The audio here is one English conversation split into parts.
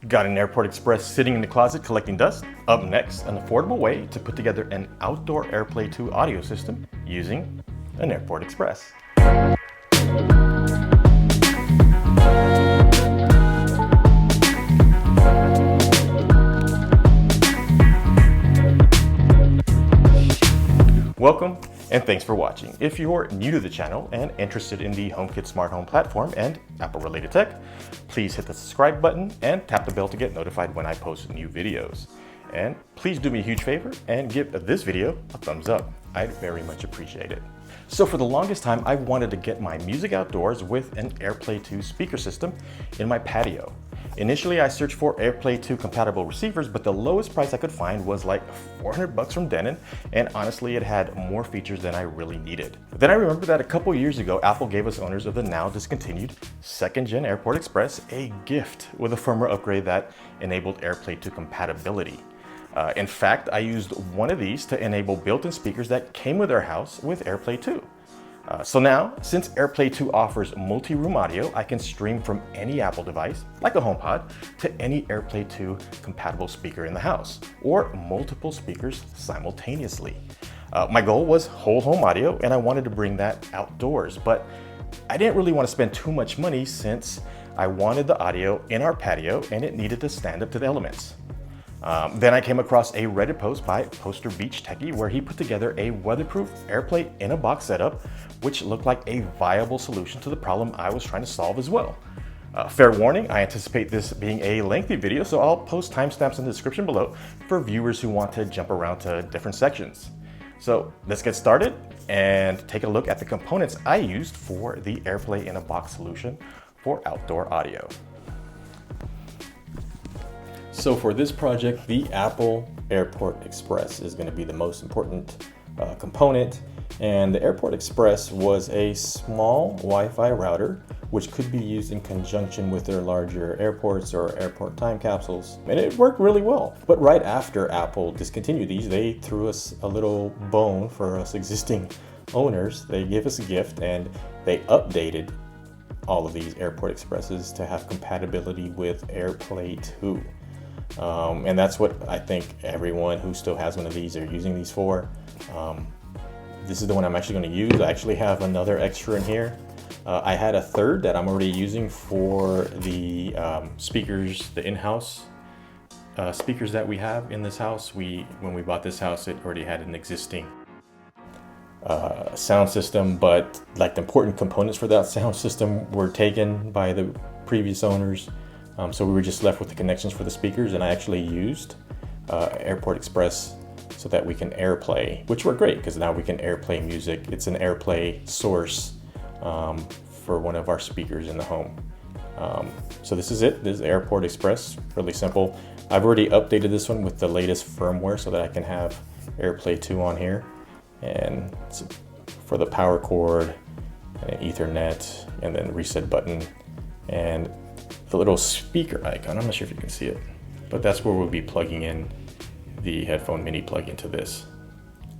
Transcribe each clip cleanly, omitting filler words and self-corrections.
Got an AirPort Express sitting in the closet collecting dust? Up next, an affordable way to put together an outdoor AirPlay 2 audio system using an AirPort Express. Welcome and thanks for watching. If you're new to the channel and interested in the HomeKit smart home platform and Apple related tech, please hit the subscribe button and tap the bell to get notified when I post new videos. And please do me a huge favor and give this video a thumbs up. I'd very much appreciate it. So for the longest time, I wanted to get my music outdoors with an AirPlay 2 speaker system in my patio. Initially, I searched for AirPlay 2 compatible receivers, but the lowest price I could find was like $400 from Denon, and honestly, it had more features than I really needed. Then I remembered that a couple years ago, Apple gave us owners of the now discontinued 2nd Gen AirPort Express a gift with a firmware upgrade that enabled AirPlay 2 compatibility. In fact, I used one of these to enable built-in speakers that came with our house with AirPlay 2. So now, since AirPlay 2 offers multi-room audio, I can stream from any Apple device, like a HomePod, to any AirPlay 2 compatible speaker in the house, or multiple speakers simultaneously. My goal was whole home audio, and I wanted to bring that outdoors, but I didn't really want to spend too much money since I wanted the audio in our patio and it needed to stand up to the elements. Then I came across a Reddit post by Poster Beach Techie where he put together a weatherproof AirPlay in a box setup, which looked like a viable solution to the problem I was trying to solve as well. Fair warning, I anticipate this being a lengthy video, so I'll post timestamps in the description below for viewers who want to jump around to different sections. So let's get started and take a look at the components I used for the AirPlay in a box solution for outdoor audio. So for this project, the Apple AirPort Express is going to be the most important component. And the AirPort Express was a small Wi-Fi router, which could be used in conjunction with their larger AirPorts or AirPort time capsules. And it worked really well. But right after Apple discontinued these, they threw us a little bone for us existing owners. They gave us a gift and they updated all of these AirPort Expresses to have compatibility with AirPlay 2. And that's what I think everyone who still has one of these are using these for. This is the one I'm actually going to use. I actually have another extra in here. I had a third that I'm already using for the speakers, the in-house speakers that we have in this house. When we bought this house, it already had an existing sound system, but like the important components for that sound system were taken by the previous owners. So we were just left with the connections for the speakers, and I actually used AirPort Express so that we can AirPlay, which worked great because now we can AirPlay music. It's an AirPlay source for one of our speakers in the home. So this is it. This is the AirPort Express, really simple. I've already updated this one with the latest firmware so that I can have AirPlay 2 on here. And it's for the power cord, and Ethernet, and then reset button, and the little speaker icon. I'm not sure if you can see it, but that's where we'll be plugging in the headphone mini plug into this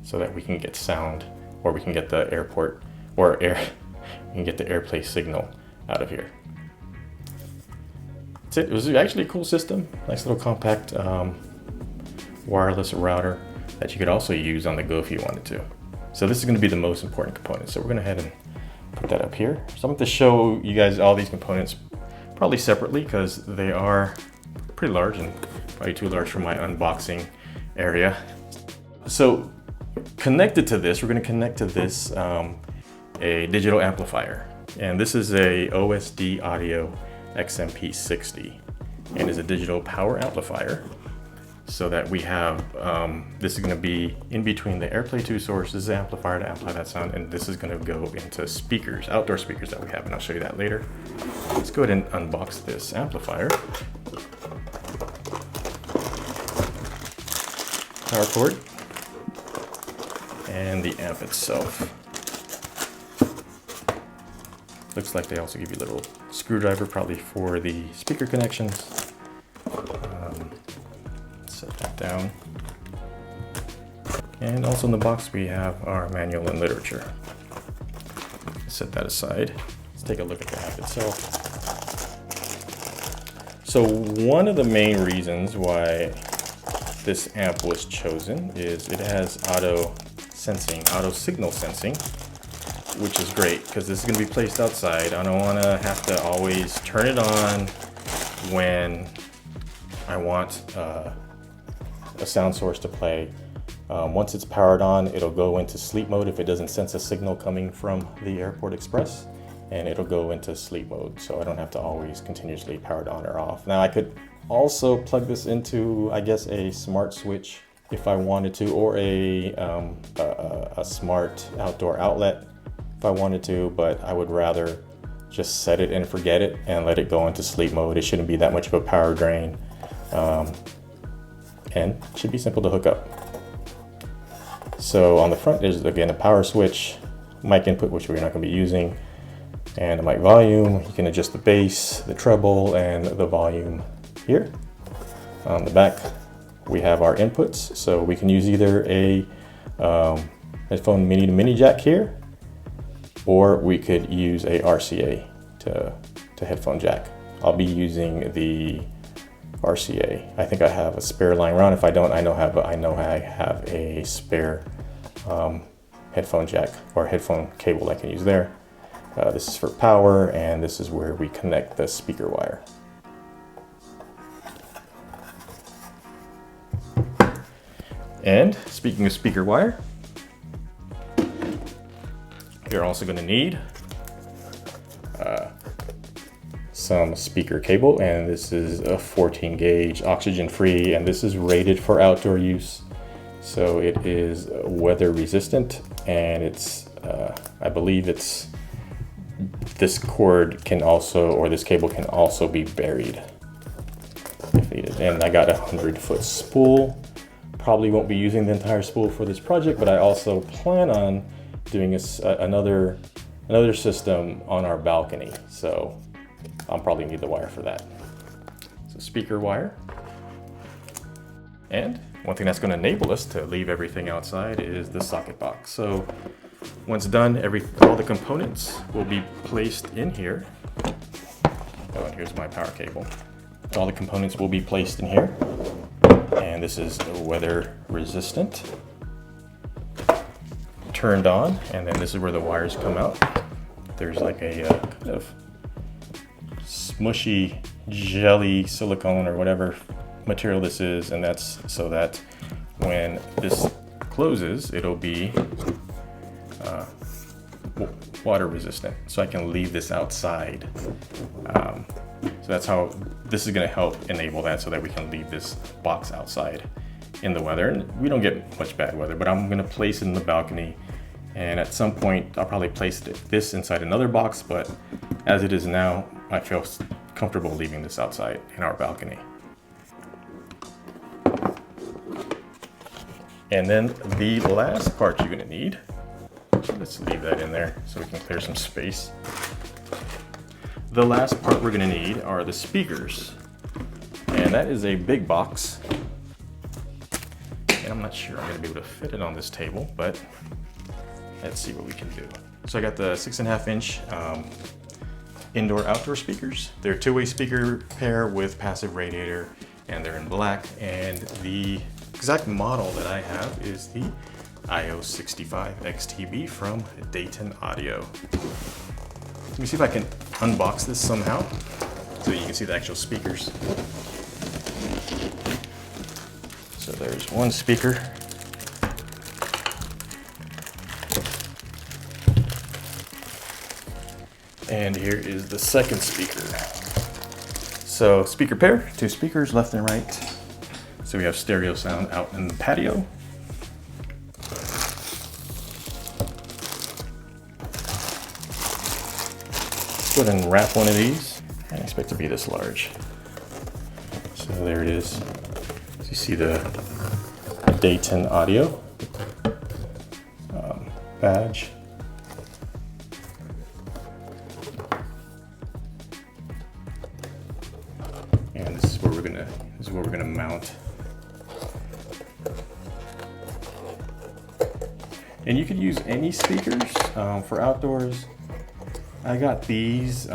so that we can get sound, or we can get the AirPort or we can get the AirPlay signal out of here. That's it. It was actually a cool system. Nice little compact wireless router that you could also use on the go if you wanted to. So this is going to be the most important component. So we're going to head and put that up here. So I'm going to show you guys all these components probably separately because they are pretty large and probably too large for my unboxing area. So connected to this, we're going to connect to this a digital amplifier. And this is a OSD Audio XMP60 and is a digital power amplifier. So that we have, this is going to be in between the AirPlay 2 source, this is the amplifier to amplify that sound, and this is going to go into speakers, outdoor speakers that we have, and I'll show you that later. Let's go ahead and unbox this amplifier. Power cord, and the amp itself. Looks like they also give you a little screwdriver, probably for the speaker connections. Set that down. And also in the box we have our manual and literature. Set that aside. Let's take a look at the app itself. So one of the main reasons why this amp was chosen is it has auto signal sensing, which is great because this is going to be placed outside. I don't want to have to always turn it on when I want a sound source to play. Once it's powered on, it'll go into sleep mode if it doesn't sense a signal coming from the AirPort Express, and it'll go into sleep mode, so I don't have to always continuously power it on or off. Now I could also plug this into, I guess, a smart switch if I wanted to, or a smart outdoor outlet if I wanted to, but I would rather just set it and forget it and let it go into sleep mode. It shouldn't be that much of a power drain, and it should be simple to hook up. So on the front is, again, a power switch, mic input, which we're not going to be using, and a mic volume. You can adjust the bass, the treble, and the volume here. On the back, we have our inputs, so we can use either a headphone mini to mini jack here, or we could use a RCA to headphone jack. I'll be using the RCA. I think I have a spare lying around. If I don't, I know I have a spare headphone jack or headphone cable I can use there. This is for power, and this is where we connect the speaker wire. And speaking of speaker wire, you're also going to need some speaker cable, and this is a 14 gauge oxygen free, and this is rated for outdoor use, so it is weather resistant, and it's I believe it's this cord can also, or this cable can also be buried if needed. And I got a 100-foot spool. Probably won't be using the entire spool for this project, but I also plan on doing another system on our balcony, so I'll probably need the wire for that. So speaker wire. And one thing that's going to enable us to leave everything outside is the socket box. So once done, all the components will be placed in here. Oh, and here's my power cable. All the components will be placed in here. And this is weather resistant. Turned on, and then this is where the wires come out. There's like a kind of smushy jelly silicone or whatever material this is, and that's so that when this closes, it'll be water resistant, so I can leave this outside. So that's how this is going to help enable that, so that we can leave this box outside in the weather. And we don't get much bad weather, but I'm going to place it in the balcony, and at some point I'll probably place this inside another box, but as it is now, I feel comfortable leaving this outside in our balcony. And then the last part you're going to need, let's leave that in there so we can clear some space. The last part we're going to need are the speakers, and that is a big box, and I'm not sure I'm going to be able to fit it on this table, but let's see what we can do. So I got the 6.5-inch indoor-outdoor speakers. They're a two-way speaker pair with passive radiator, and they're in black, and the exact model that I have is the IO65 XTB from Dayton Audio. Let me see if I can unbox this somehow so you can see the actual speakers. So there's one speaker. And here is the second speaker. So speaker pair, two speakers left and right. So we have stereo sound out in the patio. Go ahead and wrap one of these. I expect it to be this large. So there it is. So you see the Dayton Audio badge. And this is where we're gonna mount. And you could use any speakers for outdoors. I got these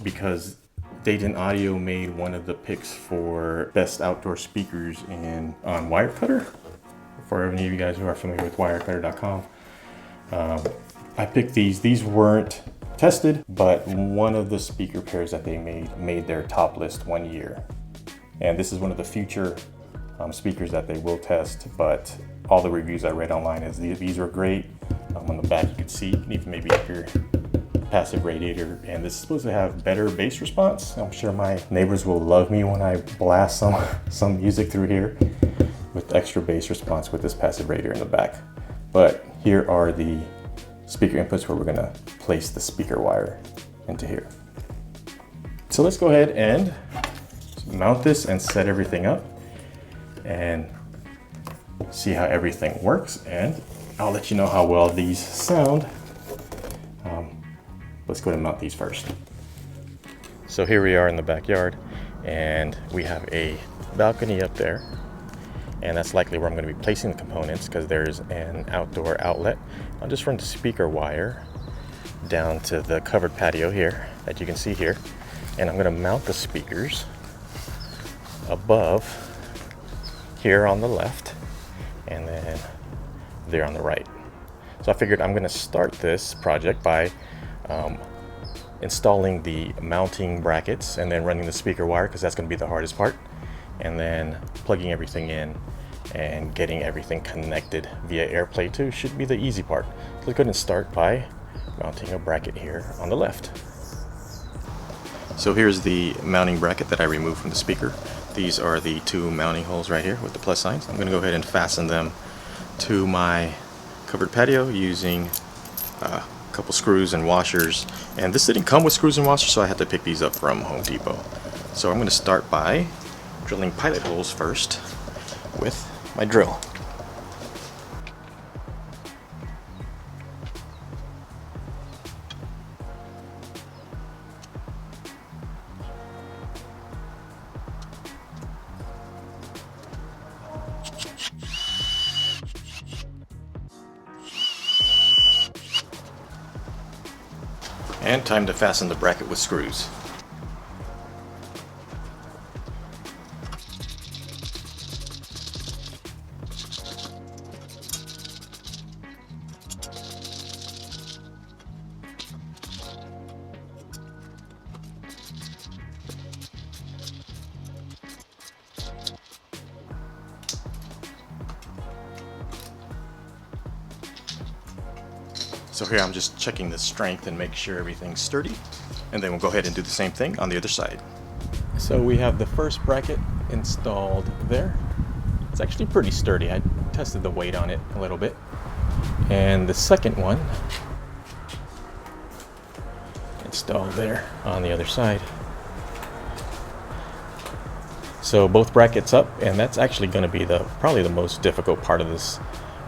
because Dayton Audio made one of the picks for best outdoor speakers on Wirecutter. For any of you guys who are familiar with wirecutter.com, I picked these. These weren't tested, but one of the speaker pairs that they made their top list one year. And this is one of the future speakers that they will test, but all the reviews I read online is these are great. On the back you can see, you can even maybe up your passive radiator, and this is supposed to have better bass response. I'm sure my neighbors will love me when I blast some music through here with extra bass response with this passive radiator in the back. But here are the speaker inputs where we're gonna place the speaker wire into here. So let's go ahead and mount this and set everything up and see how everything works, and I'll let you know how well these sound. Let's go ahead and mount these first. So here we are in the backyard, and we have a balcony up there, and that's likely where I'm going to be placing the components because there's an outdoor outlet. I'll just run the speaker wire down to the covered patio here that you can see here, and I'm going to mount the speakers above here on the left and then there on the right. So I figured I'm going to start this project by installing the mounting brackets and then running the speaker wire, because that's going to be the hardest part, and then plugging everything in and getting everything connected via AirPlay 2 should be the easy part. So let's go ahead and start by mounting a bracket here on the left. So here's the mounting bracket that I removed from the speaker. These are the two mounting holes right here with the plus signs. I'm going to go ahead and fasten them to my covered patio using a couple screws and washers. And this didn't come with screws and washers, so I had to pick these up from Home Depot. So I'm going to start by drilling pilot holes first with my drill. And time to fasten the bracket with screws. So here I'm just checking the strength and make sure everything's sturdy, and then we'll go ahead and do the same thing on the other side. So we have the first bracket installed there. It's actually pretty sturdy. I tested the weight on it a little bit. And the second one installed there on the other side. So both brackets up, and that's actually going to be probably the most difficult part of this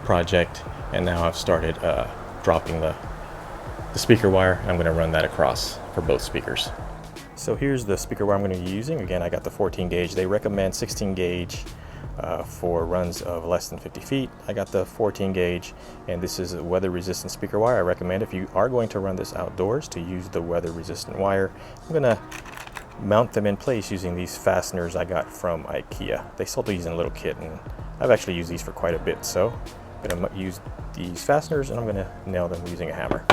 project. And now I've started dropping the speaker wire. I'm going to run that across for both speakers. So here's the speaker wire I'm going to be using. Again, I got the 14 gauge. They recommend 16 gauge for runs of less than 50 feet. I got the 14 gauge, and this is a weather resistant speaker wire. I recommend, if you are going to run this outdoors, to use the weather resistant wire. I'm going to mount them in place using these fasteners I got from IKEA. They sold these in a little kit, and I've actually used these for quite a bit. So I'm going to use these fasteners, and I'm going to nail them using a hammer.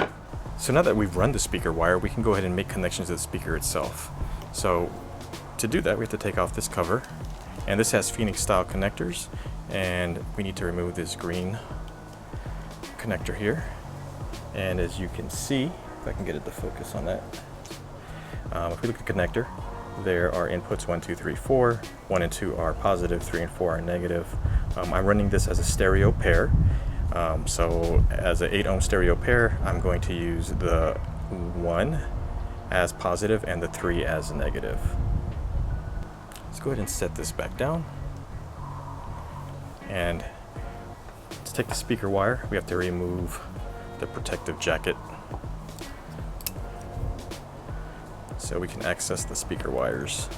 So now that we've run the speaker wire, we can go ahead and make connections to the speaker itself. So to do that, we have to take off this cover, and this has Phoenix style connectors, and we need to remove this green connector here. And as you can see, if I can get it to focus on that, if we look at the connector, there are inputs 1, 2, 3, 4. 1 and 2 are positive, 3 and 4 are negative. I'm running this as a stereo pair. So as an 8 ohm stereo pair, I'm going to use the 1 as positive and the 3 as negative. Let's go ahead and set this back down. And to take the speaker wire, we have to remove the protective jacket so we can access the speaker wires.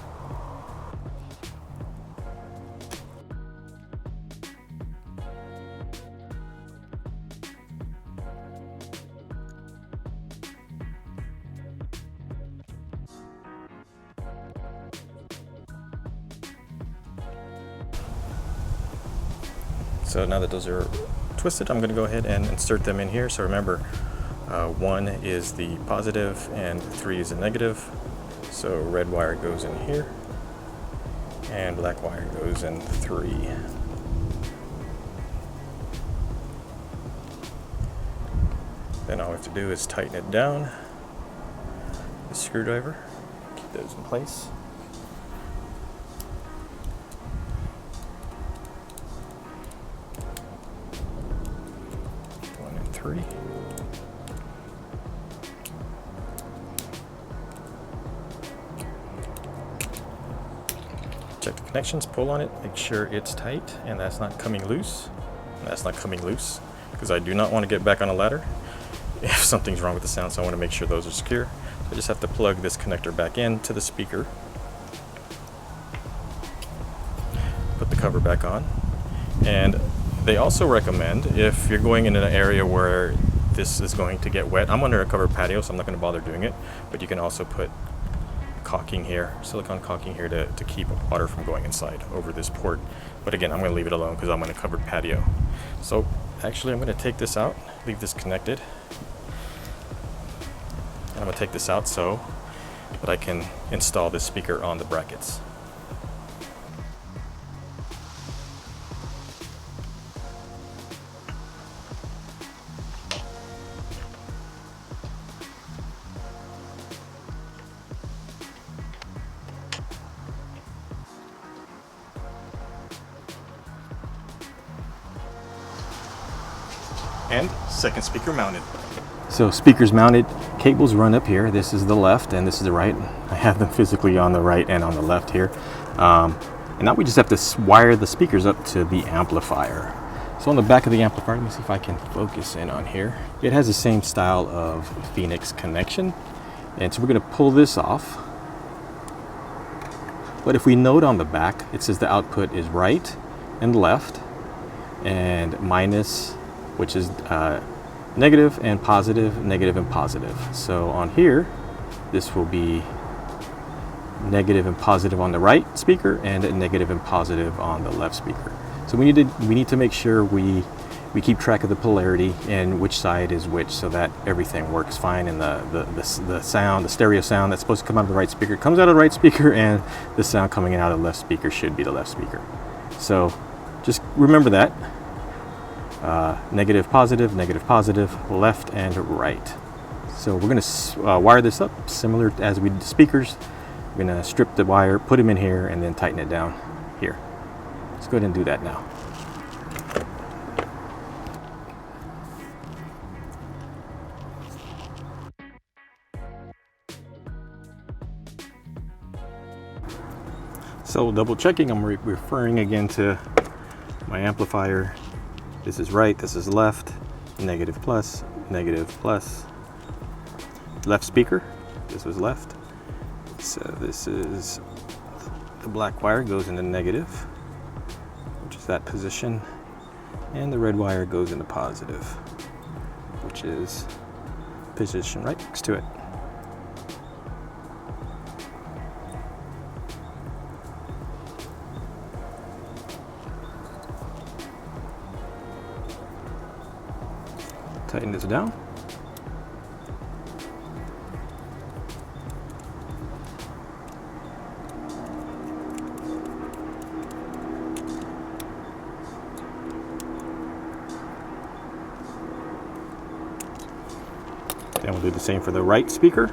So now that those are twisted, I'm going to go ahead and insert them in here. So remember, 1 is the positive and 3 is the negative. So red wire goes in here and black wire goes in 3. Then all we have to do is tighten it down with a screwdriver, keep those in place. One and 3. Check the connections, pull on it, make sure it's tight and that's not coming loose. And that's not coming loose because I do not want to get back on a ladder if something's wrong with the sound, so I want to make sure those are secure. So I just have to plug this connector back into the speaker, put the cover back on, and they also recommend if you're going in an area where this is going to get wet. I'm under a covered patio, so I'm not going to bother doing it, but you can also put caulking here, silicone caulking here to keep water from going inside over this port. But again, I'm going to leave it alone because I'm on a covered patio. So actually I'm going to take this out, leave this connected. I'm going to take this out so that I can install this speaker on the brackets. And second speaker mounted. So speakers mounted, cables run up here. This is the left and this is the right. I have them physically on the right and on the left here. And now we just have to wire the speakers up to the amplifier. So on the back of the amplifier, let me see if I can focus in on here. It has the same style of Phoenix connection. And so we're going to pull this off. But if we note on the back, it says the output is right and left and minus, which is negative and positive, negative and positive. So on here, this will be negative and positive on the right speaker and negative and positive on the left speaker. So we need to make sure we keep track of the polarity and which side is which, so that everything works fine, and the sound, the stereo sound that's supposed to come out of the right speaker comes out of the right speaker, and the sound coming out of the left speaker should be the left speaker. So just remember that. Negative, positive, left and right. So we're going to wire this up similar as we did the speakers. We're going to strip the wire, put them in here, and then tighten it down here. Let's go ahead and do that now. So double checking, I'm referring again to my amplifier. This is right, this is left, negative plus, left speaker, this was left. So this is, the black wire goes into negative, which is that position, and the red wire goes into positive, which is position right next to it. Tighten this down. Then we'll do the same for the right speaker.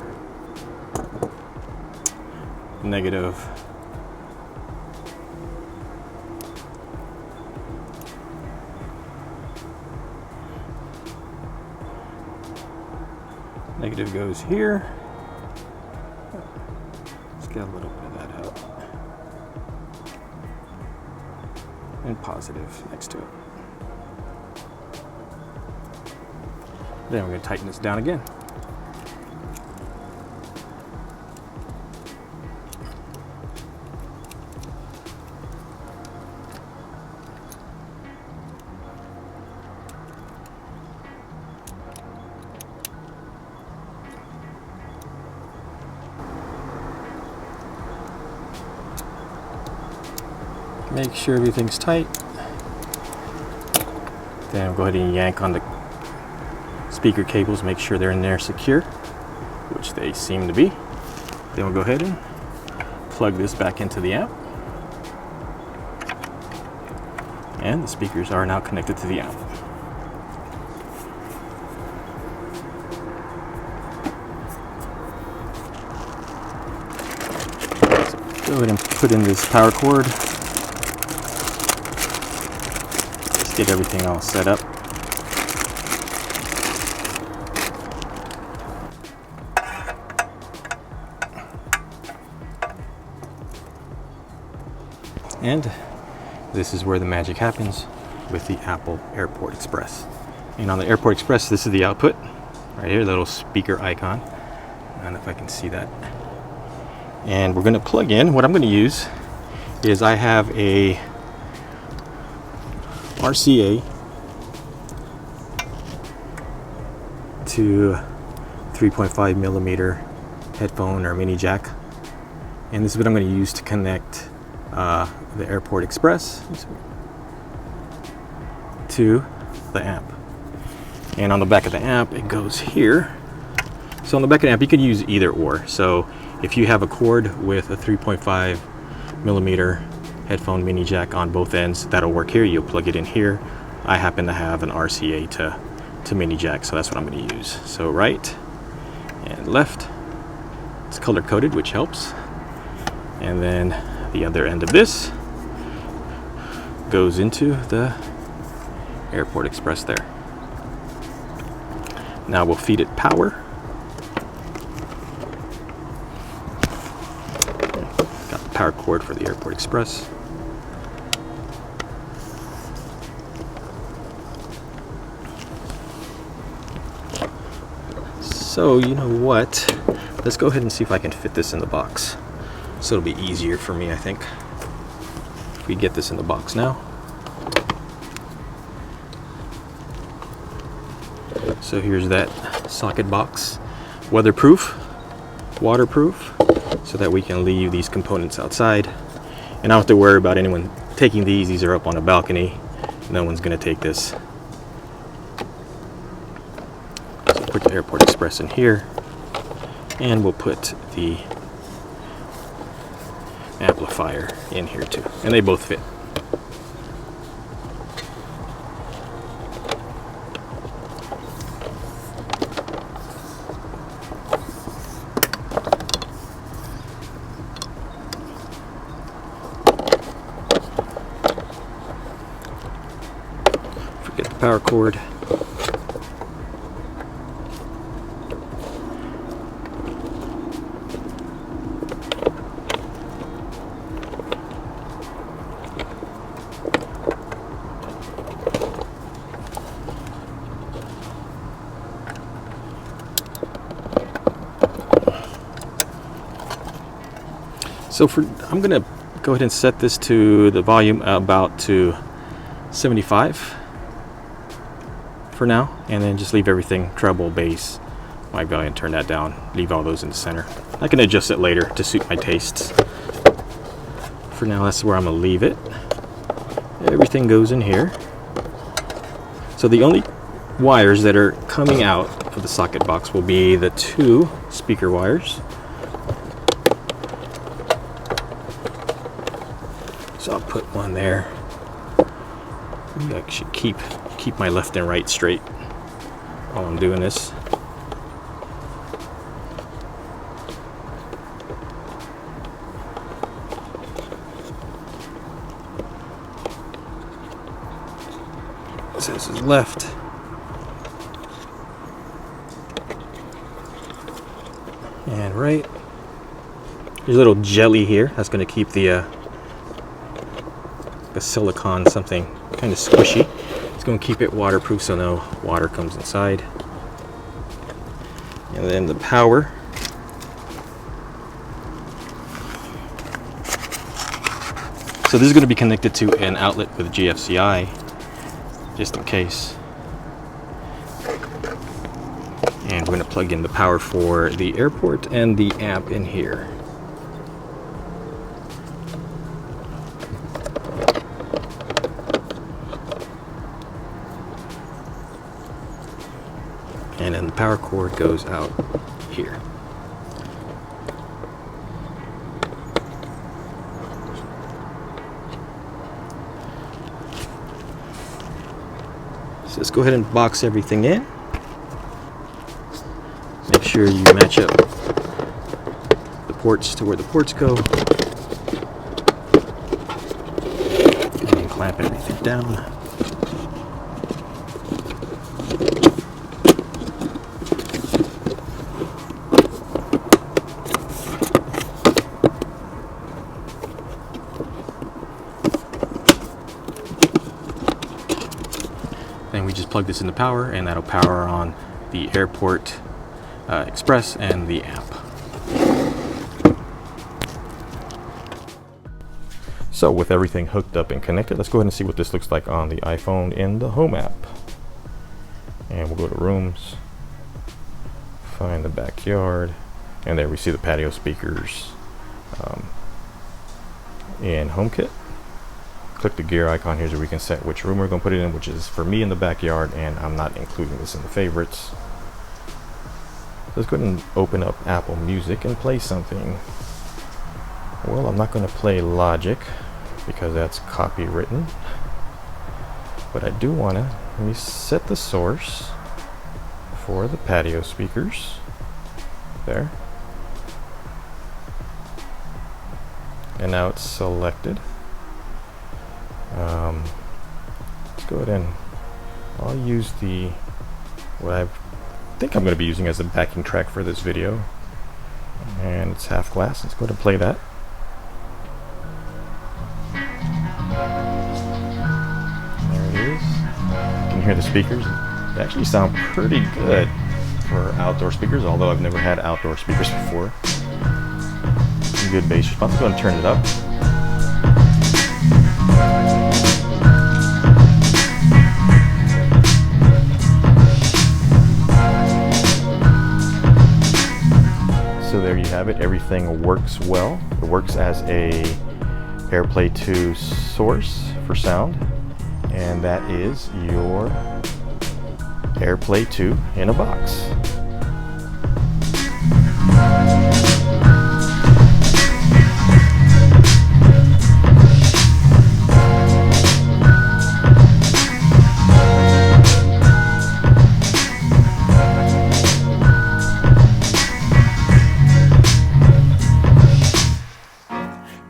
Negative. Negative goes here. Let's get a little bit of that out. And positive next to it. Then we're going to tighten this down again. Make sure everything's tight. Then we'll go ahead and yank on the speaker cables, make sure they're in there secure, which they seem to be. Then we'll go ahead and plug this back into the amp. And the speakers are now connected to the amp. So go ahead and put in this power cord. Let's get everything all set up. And this is where the magic happens with the Apple AirPort Express. And on the AirPort Express, this is the output right here, the little speaker icon. I don't know if I can see that. And we're going to plug in. What I'm going to use is I have a RCA to 3.5 millimeter headphone or mini jack, and this is what I'm going to use to connect the AirPort Express to the amp. And on the back of the amp, it goes here. So on the back of the amp, you can use either or. So if you have a cord with a 3.5 millimeter headphone mini jack on both ends, that'll work here. You'll plug it in here. I happen to have an RCA to mini jack, so that's what I'm going to use. So right and left. It's color coded, which helps. And then the other end of this goes into the AirPort Express there. Now we'll feed it power. Got the power cord for the AirPort Express. So you know what? Let's go ahead and see if I can fit this in the box. So it'll be easier for me, I think, if we get this in the box now. So here's that socket box, weatherproof, waterproof, so that we can leave these components outside. And I don't have to worry about anyone taking these. These are up on a balcony. No one's going to take this. So put the AirPort Express in here, and we'll put the amplifier in here too, and they both fit. Forget the power cord. So I'm going to go ahead and set this to the volume about to 75 for now, and then just leave everything treble, bass, mic value, and turn that down. Leave all those in the center. I can adjust it later to suit my tastes. For now, that's where I'm going to leave it. Everything goes in here. So the only wires that are coming out of the socket box will be the two speaker wires. So I'll put one there. Maybe I should keep my left and right straight while I'm doing this. So this is left. And right. There's a little jelly here that's going to keep the silicone, something kind of squishy. It's going to keep it waterproof so no water comes inside. And then the power. So this is going to be connected to an outlet with GFCI, just in case. And we're going to plug in the power for the AirPort and the amp in here. and then the power cord goes out here. So let's go ahead and box everything in. Make sure you match up the ports to where the ports go. And then clamp everything down. Then we just plug this into power, and that'll power on the AirPort Express and the app. So with everything hooked up and connected, let's go ahead and see what this looks like on the iPhone in the Home app. And we'll go to Rooms, find the backyard, and there we see the patio speakers in HomeKit. Click the gear icon here so we can set which room we're going to put it in, which is for me in the backyard, and I'm not including this in the favorites. Let's go ahead and open up Apple Music and play something. Well, I'm not going to play Logic because that's copywritten, but I do want to, let me set the source for the patio speakers there, and now it's selected. Let's go ahead and I'll use what I think I'm going to be using as a backing track for this video, and it's Half Glass. Let's go ahead and play that. There it is. You can hear the speakers. They actually sound pretty good for outdoor speakers, although I've never had outdoor speakers before. Some good bass response. I'm going to turn it up. So there you have it. Everything works well. It works as a AirPlay 2 source for sound, and that is your AirPlay 2 in a box.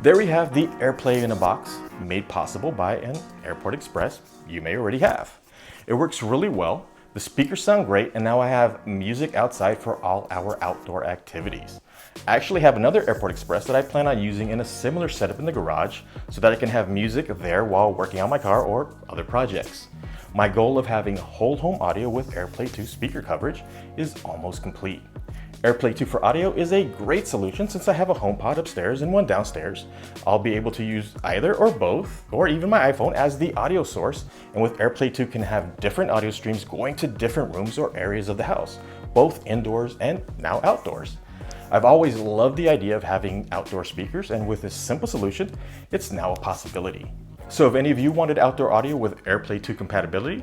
There we have the AirPlay in a box, made possible by an AirPort Express you may already have. It works really well, the speakers sound great, and now I have music outside for all our outdoor activities. I actually have another AirPort Express that I plan on using in a similar setup in the garage so that I can have music there while working on my car or other projects. My goal of having whole home audio with AirPlay 2 speaker coverage is almost complete. AirPlay 2 for audio is a great solution since I have a HomePod upstairs and one downstairs. I'll be able to use either or both, or even my iPhone as the audio source, and with AirPlay 2 can have different audio streams going to different rooms or areas of the house, both indoors and now outdoors. I've always loved the idea of having outdoor speakers, and with this simple solution, it's now a possibility. So if any of you wanted outdoor audio with AirPlay 2 compatibility,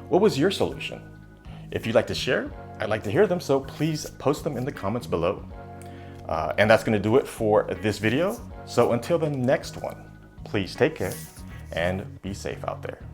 what was your solution? If you'd like to share, I'd like to hear them, so please post them in the comments below. And that's going to do it for this video. So until the next one, please take care and be safe out there.